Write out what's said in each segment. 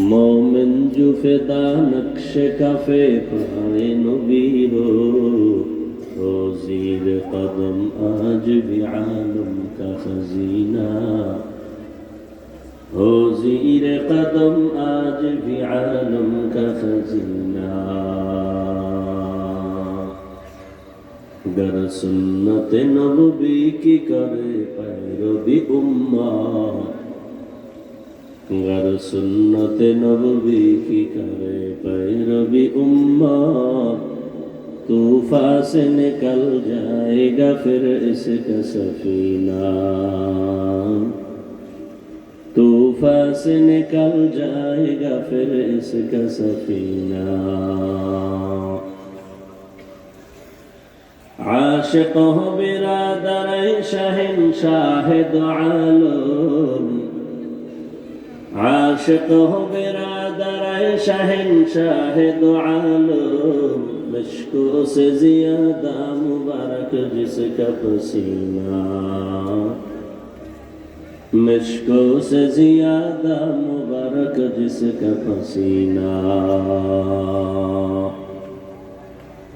मोमिन जो फिदा नक्श कफे पाए नबी हो ज़ीर कदम आज भी आलम का खजीना हो ज़ीर कदम आज भी आलम का खजीना गर सुन्नत नबी की करे पैरवी उम्मा गर सुन्नत नबी की करे पैरवी उम्मा तूफा से निकल जाएगा फिर इसका सफीना तूफा से निकल जाएगा फिर इसका सफीना आशिक हो बिरादर शहंशाह दो आलम आशिक हो बिरादर शहंशाह दो आलम मशको से ज़्यादा मुबारक जिसका पसीना मशको से ज़्यादा मुबारक जिसका पसीना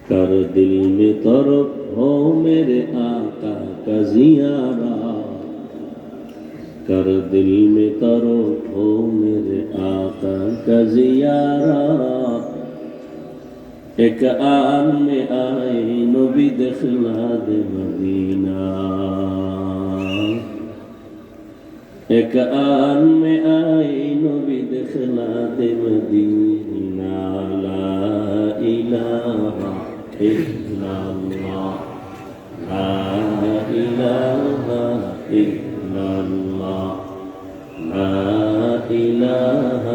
कर दिल में तरफ हो मेरे आका का ज़ियारा कर दिल में तरफ हो मेरे आका का ज़ियारा एक आन में आए नबी दिखला दे मदीना एक आन में आए नबी दिखला दे मदीना ला इलाहा इल्लल्लाह ला इलाहा इल्लल्लाह ला इलाहा